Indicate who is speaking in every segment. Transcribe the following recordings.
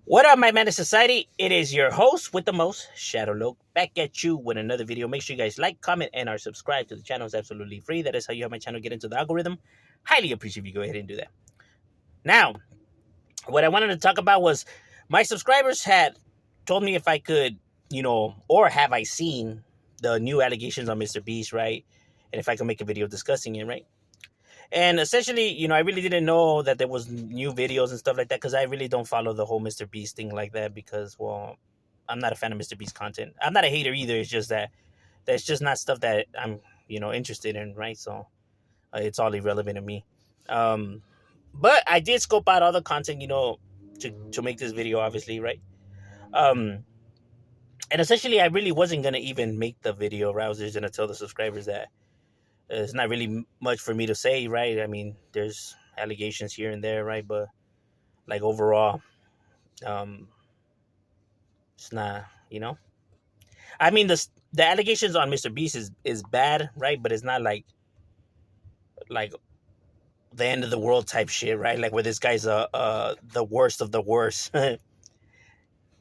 Speaker 1: What up, my Madness Society? It is your host with the most, Shadow Loke, back at you with another video. Make sure you guys like, comment, and are subscribed to the channel. It's absolutely free. That is how you have my channel get into the algorithm. Highly appreciate if you go ahead and do that. Now, what I wanted to talk about was my subscribers had told me if I could, or have I seen the new allegations on Mr. Beast, right? And if I could make a video discussing it, right? And essentially, I really didn't know that there was new videos and stuff like that because I really don't follow the whole Mr. Beast thing like that because, well, I'm not a fan of Mr. Beast content. I'm not a hater either. It's just that that's just not stuff that I'm, interested in, right? So it's all irrelevant to me. Um, but I did scope out all the content, to make this video, obviously, right? Um, and essentially, I really wasn't gonna even make the video, right? I was just gonna tell the subscribers that it's not really much for me to say, right? I mean, there's allegations here and there, right? But like overall, um, it's not, I mean, the allegations on Mr. Beast is bad, right? But it's not like the end of the world type shit, right? Like where this guy's the worst of the worst.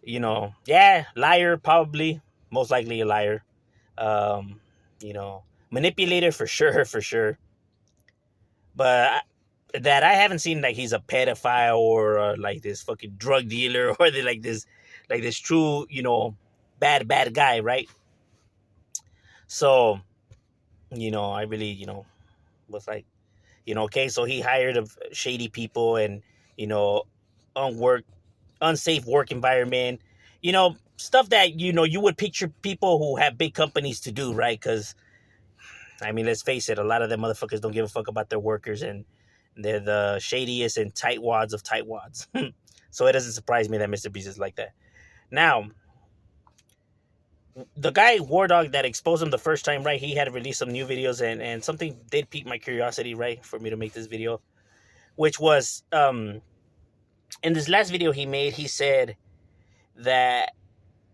Speaker 1: Yeah, liar probably, most likely a liar. Um, manipulator for sure, for sure. But that I haven't seen like he's a pedophile or like this fucking drug dealer or like this true bad guy, right? So I really was like okay, so he hired shady people and unwork unsafe work environment, stuff that you would picture people who have big companies to do, right? Because I mean, let's face it, a lot of them motherfuckers don't give a fuck about their workers, and they're the shadiest and tightwads of tightwads. So it doesn't surprise me that Mr. Beast is like that. Now, the guy War Dog that exposed him the first time, right? He had released some new videos, and something did pique my curiosity, right, for me to make this video, which was in this last video he made. He said that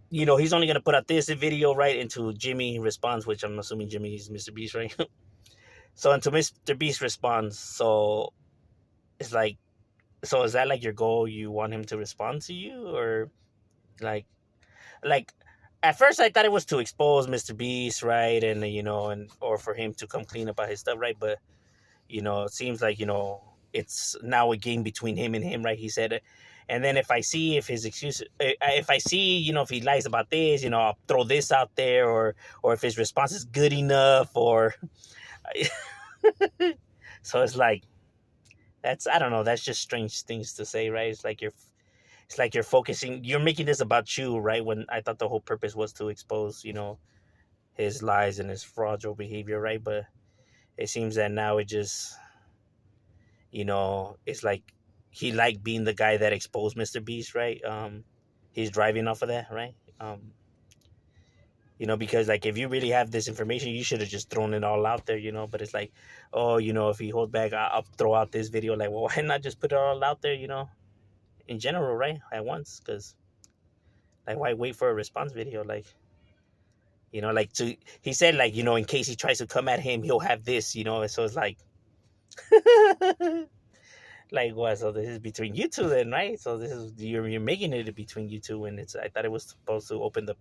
Speaker 1: he's only gonna put out this video, right, into Jimmy responds, which I'm assuming Jimmy is Mr. Beast, right? So until Mr. Beast responds, so it's like, so is that like your goal? You want him to respond to you, or like at first I thought it was to expose Mr. Beast, right, and and or for him to come clean about his stuff, right? But it seems like it's now a game between him and him, right? He said it. And then if I see if his excuse, if I see, if he lies about this, I'll throw this out there, or if his response is good enough, or so it's like I don't know, that's just strange things to say, right? It's like you're focusing, you're making this about you, right? When I thought the whole purpose was to expose, his lies and his fraudulent behavior, right? But it seems that now it just, it's like he liked being the guy that exposed Mr. Beast, right? He's driving off of that, right? Because like if you really have this information, you should have just thrown it all out there, But it's like, oh, if he holds back, I'll throw out this video. Like, well, why not just put it all out there, in general, right, at once? Because like, why wait for a response video? Like, he said, like, in case he tries to come at him, he'll have this, So it's like, like what? So this is between you two, then, right? So this is you're making it between you two, and I thought it was supposed to open the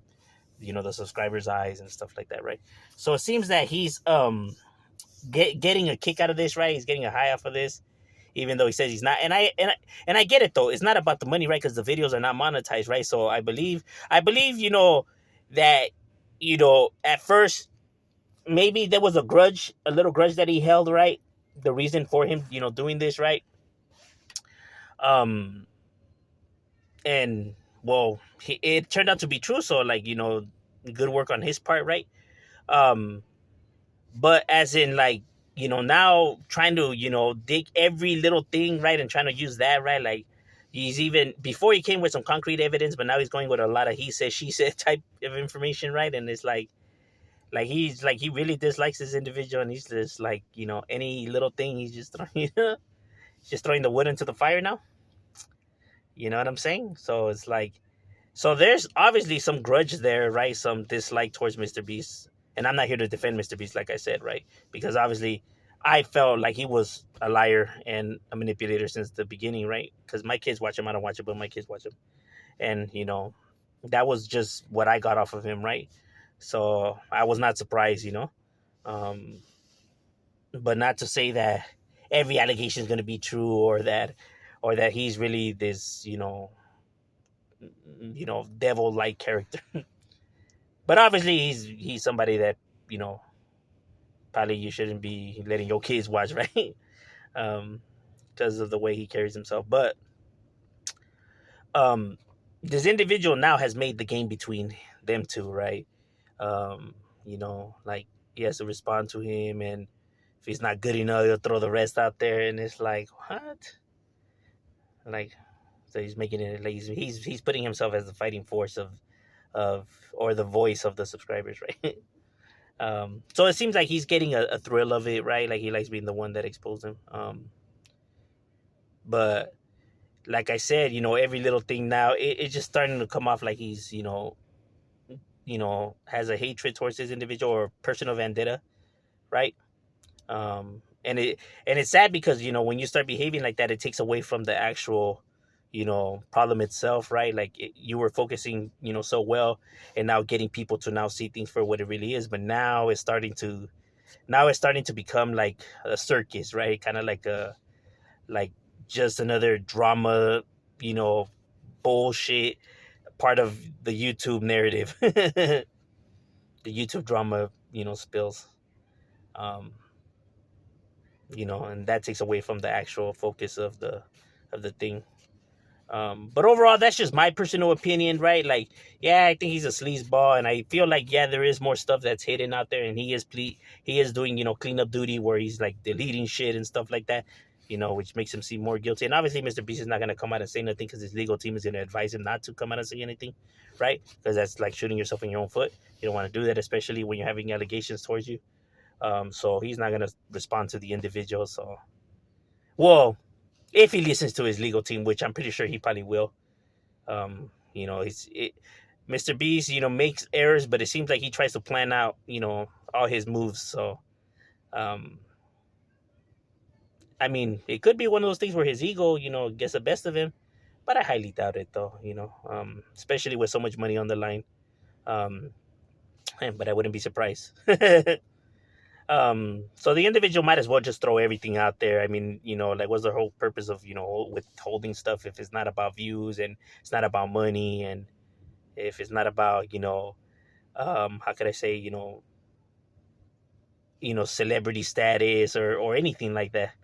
Speaker 1: subscribers' eyes and stuff like that, right? So it seems that he's getting a kick out of this, right? He's getting a high off of this, even though he says he's not. And I get it though. It's not about the money, right? Because the videos are not monetized, right? So I believe, that at first maybe there was a little grudge that he held, right? The reason for him, doing this, right? Um, and well, it turned out to be true. So like, good work on his part, right? Um, but as in like, now trying to, dig every little thing, right? And trying to use that, right? Like he's even before he came with some concrete evidence, but now he's going with a lot of he said, she said type of information, right? And it's like he's like, he really dislikes this individual, and he's just like, any little thing, he's just throwing, just throwing the wood into the fire now. You know what I'm saying? So it's like, so there's obviously some grudge there, right? Some dislike towards Mr. Beast. And I'm not here to defend Mr. Beast, like I said, right? Because obviously I felt like he was a liar and a manipulator since the beginning, right? Because my kids watch him. I don't watch it, but my kids watch him. And that was just what I got off of him, right? So I was not surprised. Um, but not to say that every allegation is going to be true, or that he's really this devil like character. But obviously he's somebody that you know probably you shouldn't be letting your kids watch, right? um because of the way he carries himself. But um this individual now has made the game between them two, right? Like, he has to respond to him, and if he's not good enough, he'll throw the rest out there, and it's like, what? Like, so he's making it like he's putting himself as the fighting force of or the voice of the subscribers, right? So it seems like he's getting a thrill of it, right? Like, he likes being the one that exposed him. But like I said, every little thing now, it's just starting to come off like he's, has a hatred towards this individual or personal vendetta, right? And it's sad because when you start behaving like that, it takes away from the actual problem itself, right? Like, you were focusing so well, and now getting people to now see things for what it really is. But now it's starting to become like a circus, right? Kind of like just another drama, you know bullshit part of the YouTube narrative. The YouTube drama spills. um and that takes away from the actual focus of the thing. But overall, that's just my personal opinion, right? Like, yeah, I think he's a sleazeball, and I feel like, yeah, there is more stuff that's hidden out there, and he is doing cleanup duty, where he's like deleting shit and stuff like that, which makes him seem more guilty. And obviously, Mr. Beast is not gonna come out and say nothing because his legal team is gonna advise him not to come out and say anything, right? Because that's like shooting yourself in your own foot. You don't want to do that, especially when you're having allegations towards you. So he's not gonna respond to the individual. So, well, if he listens to his legal team, which I'm pretty sure he probably will. Mr. Beast, makes errors, but it seems like he tries to plan out, all his moves. So, um, I mean, it could be one of those things where his ego, gets the best of him, but I highly doubt it, though. Especially with so much money on the line. Um, but I wouldn't be surprised. So the individual might as well just throw everything out there. I mean, like, what's the whole purpose of withholding stuff if it's not about views, and it's not about money, and if it's not about how could I say, celebrity status, or anything like that.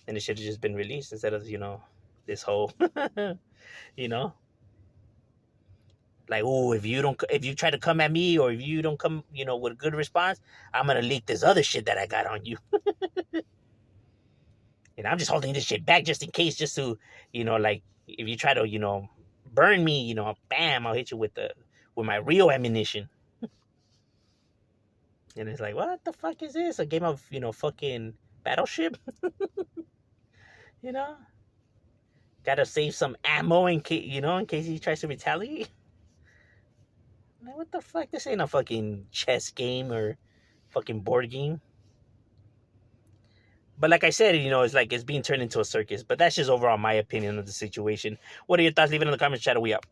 Speaker 1: Then it should have just been released instead of this whole you know like, oh, if you try to come at me, or if you don't come with a good response, I'm gonna leak this other shit that I got on you. And I'm just holding this shit back just in case, just to, like, if you try to, burn me, bam, I'll hit you with my real ammunition. And it's like, what the fuck is this? A game of, fucking Battleship? you know? Gotta save some ammo in case he tries to retaliate. Like, what the fuck? This ain't a fucking chess game or fucking board game. But like I said, it's like it's being turned into a circus. But that's just overall my opinion of the situation. What are your thoughts? Leave it in the comments. Chat. We up.